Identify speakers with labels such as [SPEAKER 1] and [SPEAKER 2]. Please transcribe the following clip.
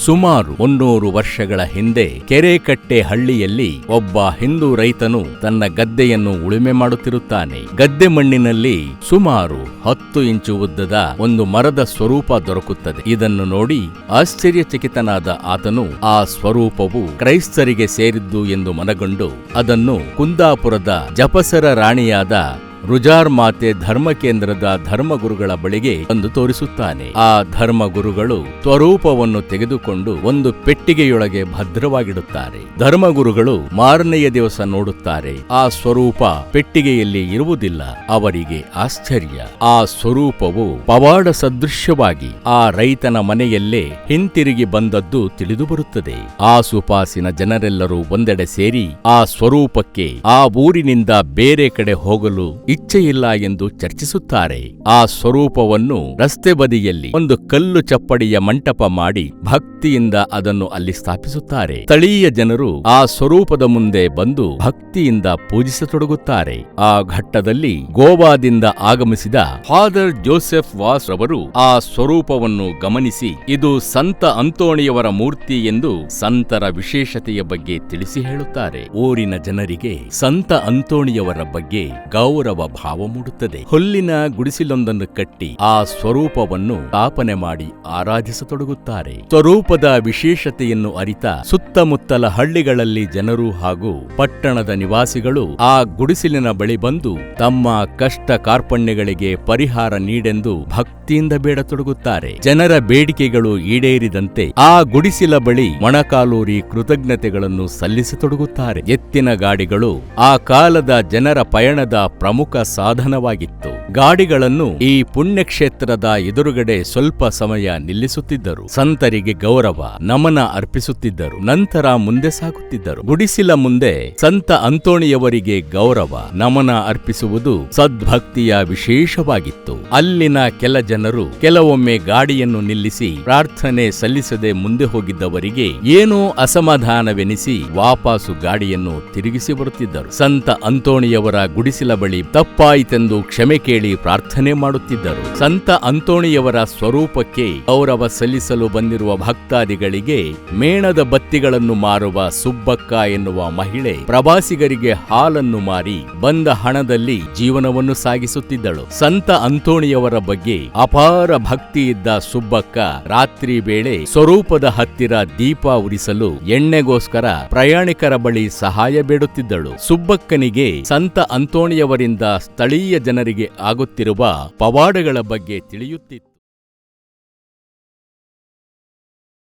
[SPEAKER 1] ಸುಮಾರು 300 ವರ್ಷಗಳ ಹಿಂದೆ ಕೆರೆಕಟ್ಟೆ ಹಳ್ಳಿಯಲ್ಲಿ ಒಬ್ಬ ಹಿಂದೂ ರೈತನು ತನ್ನ ಗದ್ದೆಯನ್ನು ಉಳುಮೆ ಮಾಡುತ್ತಿರುತ್ತಾನೆ. ಗದ್ದೆ ಮಣ್ಣಿನಲ್ಲಿ ಸುಮಾರು 10 ಇಂಚು ಉದ್ದದ ಒಂದು ಮರದ ಸ್ವರೂಪ ದೊರಕುತ್ತದೆ. ಇದನ್ನು ನೋಡಿ ಆಶ್ಚರ್ಯಚಕಿತನಾದ ಆತನು ಆ ಸ್ವರೂಪವು ಕ್ರೈಸ್ತರಿಗೆ ಸೇರಿದ್ದು ಎಂದು ಮನಗಂಡು ಅದನ್ನು ಕುಂದಾಪುರದ ಜಪಸರ ರಾಣಿಯಾದ ರುಜಾರ್ ಮಾತೆ ಧರ್ಮಕೇಂದ್ರದ ಧರ್ಮಗುರುಗಳ ಬಳಿಗೆ ಬಂದು ತೋರಿಸುತ್ತಾನೆ. ಆ ಧರ್ಮಗುರುಗಳು ಸ್ವರೂಪವನ್ನು ತೆಗೆದುಕೊಂಡು ಒಂದು ಪೆಟ್ಟಿಗೆಯೊಳಗೆ ಭದ್ರವಾಗಿಡುತ್ತಾರೆ. ಧರ್ಮಗುರುಗಳು ಮಾರನೆಯ ದಿವಸ ನೋಡುತ್ತಾರೆ, ಆ ಸ್ವರೂಪ ಪೆಟ್ಟಿಗೆಯಲ್ಲಿ ಇರುವುದಿಲ್ಲ. ಅವರಿಗೆ ಆಶ್ಚರ್ಯ. ಆ ಸ್ವರೂಪವು ಪವಾಡ ಸದೃಶ್ಯವಾಗಿ ಆ ರೈತನ ಮನೆಯಲ್ಲೇ ಹಿಂತಿರುಗಿ ಬಂದದ್ದು ತಿಳಿದು ಬರುತ್ತದೆ. ಆಸುಪಾಸಿನ ಜನರೆಲ್ಲರೂ ಒಂದೆಡೆ ಸೇರಿ ಆ ಸ್ವರೂಪಕ್ಕೆ ಆ ಊರಿನಿಂದ ಬೇರೆ ಕಡೆ ಹೋಗಲು ಇಚ್ಛೆಯಿಲ್ಲ ಎಂದು ಚರ್ಚಿಸುತ್ತಾರೆ. ಆ ಸ್ವರೂಪವನ್ನು ರಸ್ತೆ ಬದಿಯಲ್ಲಿ ಒಂದು ಕಲ್ಲು ಚಪ್ಪಡಿಯ ಮಂಟಪ ಮಾಡಿ ಭಕ್ತಿಯಿಂದ ಅದನ್ನು ಅಲ್ಲಿ ಸ್ಥಾಪಿಸುತ್ತಾರೆ. ಸ್ಥಳೀಯ ಜನರು ಆ ಸ್ವರೂಪದ ಮುಂದೆ ಬಂದು ಭಕ್ತಿಯಿಂದ ಪೂಜಿಸತೊಡಗುತ್ತಾರೆ. ಆ ಘಟ್ಟದಲ್ಲಿ ಗೋವಾದಿಂದ ಆಗಮಿಸಿದ ಫಾದರ್ ಜೋಸೆಫ್ ವಾಸ್ ರವರು ಆ ಸ್ವರೂಪವನ್ನು ಗಮನಿಸಿ ಇದು ಸಂತ ಅಂತೋಣಿಯವರ ಮೂರ್ತಿ ಎಂದು ಸಂತರ ವಿಶೇಷತೆಯ ಬಗ್ಗೆ ತಿಳಿಸಿ ಹೇಳುತ್ತಾರೆ. ಊರಿನ ಜನರಿಗೆ ಸಂತ ಅಂತೋಣಿಯವರ ಬಗ್ಗೆ ಗೌರವ ಭಾವ ಮೂಡುತ್ತದೆ. ಹುಲ್ಲಿನ ಗುಡಿಸಿಲೊಂದನ್ನು ಕಟ್ಟಿ ಆ ಸ್ವರೂಪವನ್ನು ಸ್ಥಾಪನೆ ಮಾಡಿ ಆರಾಧಿಸತೊಡಗುತ್ತಾರೆ. ಸ್ವರೂಪದ ವಿಶೇಷತೆಯನ್ನು ಅರಿತ ಸುತ್ತಮುತ್ತಲ ಹಳ್ಳಿಗಳಲ್ಲಿ ಜನರು ಹಾಗೂ ಪಟ್ಟಣದ ನಿವಾಸಿಗಳು ಆ ಗುಡಿಸಿಲಿನ ಬಳಿ ಬಂದು ತಮ್ಮ ಕಷ್ಟ ಕಾರ್ಪಣ್ಯಗಳಿಗೆ ಪರಿಹಾರ ನೀಡೆಂದು ಭಕ್ತಿಯಿಂದ ಬೇಡತೊಡಗುತ್ತಾರೆ. ಜನರ ಬೇಡಿಕೆಗಳು ಈಡೇರಿದಂತೆ ಆ ಗುಡಿಸಿಲ ಬಳಿ ಮೊಣಕಾಲೂರಿ ಕೃತಜ್ಞತೆಗಳನ್ನು ಸಲ್ಲಿಸತೊಡಗುತ್ತಾರೆ. ಎತ್ತಿನ ಗಾಡಿಗಳು ಆ ಕಾಲದ ಜನರ ಪಯಣದ ಪ್ರಮುಖ ಸಾಧನವಾಗಿತ್ತು. ಗಾಡಿಗಳನ್ನು ಈ ಪುಣ್ಯಕ್ಷೇತ್ರದ ಎದುರುಗಡೆ ಸ್ವಲ್ಪ ಸಮಯ ನಿಲ್ಲಿಸುತ್ತಿದ್ದರು. ಸಂತರಿಗೆ ಗೌರವ ನಮನ ಅರ್ಪಿಸುತ್ತಿದ್ದರು. ನಂತರ ಮುಂದೆ ಸಾಗುತ್ತಿದ್ದರು. ಗುಡಿಸಿಲ ಮುಂದೆ ಸಂತ ಅಂತೋಣಿಯವರಿಗೆ ಗೌರವ ನಮನ ಅರ್ಪಿಸುವುದು ಸದ್ಭಕ್ತಿಯ ವಿಶೇಷವಾಗಿತ್ತು. ಅಲ್ಲಿನ ಕೆಲ ಜನರು ಕೆಲವೊಮ್ಮೆ ಗಾಡಿಯನ್ನು ನಿಲ್ಲಿಸಿ ಪ್ರಾರ್ಥನೆ ಸಲ್ಲಿಸದೆ ಮುಂದೆ ಹೋಗಿದ್ದವರಿಗೆ ಏನೋ ಅಸಮಾಧಾನವೆನಿಸಿ ವಾಪಸ್ಸು ಗಾಡಿಯನ್ನು ತಿರುಗಿಸಿ ಬರುತ್ತಿದ್ದರು. ಸಂತ ಅಂತೋಣಿಯವರ ಗುಡಿಸಿಲ ಬಳಿ ತಪ್ಪಾಯಿತೆಂದು ಕ್ಷಮೆ ಕೇಳಿ ಪ್ರಾರ್ಥನೆ ಮಾಡುತ್ತಿದ್ದರು. ಸಂತ ಅಂತೋಣಿಯವರ ಸ್ವರೂಪಕ್ಕೆ ಗೌರವ ಸಲ್ಲಿಸಲು ಬಂದಿರುವ ಭಕ್ತಾದಿಗಳಿಗೆ ಮೇಣದ ಬತ್ತಿಗಳನ್ನು ಮಾರುವ ಸುಬ್ಬಕ್ಕ ಎನ್ನುವ ಮಹಿಳೆ ಪ್ರವಾಸಿಗರಿಗೆ ಹಾಲನ್ನು ಮಾರಿ ಬಂದ ಹಣದಲ್ಲಿ ಜೀವನವನ್ನು ಸಾಗಿಸುತ್ತಿದ್ದಳು. ಸಂತ ಅಂತೋಣಿಯವರ ಬಗ್ಗೆ ಅಪಾರ ಭಕ್ತಿಯಿದ್ದ ಸುಬ್ಬಕ್ಕ ರಾತ್ರಿ ವೇಳೆ ಸ್ವರೂಪದ ಹತ್ತಿರ ದೀಪ ಉರಿಸಲು ಎಣ್ಣೆಗೋಸ್ಕರ ಪ್ರಯಾಣಿಕರ ಬಳಿ ಸಹಾಯ ಬೇಡುತ್ತಿದ್ದಳು. ಸುಬ್ಬಕ್ಕನಿಗೆ ಸಂತ ಅಂತೋಣಿಯವರಿಂದ ಸ್ಥಳೀಯ ಜನರಿಗೆ ಆಗುತ್ತಿರುವ ಪವಾಡಗಳ ಬಗ್ಗೆ ತಿಳಿಯುತ್ತಿತ್ತು.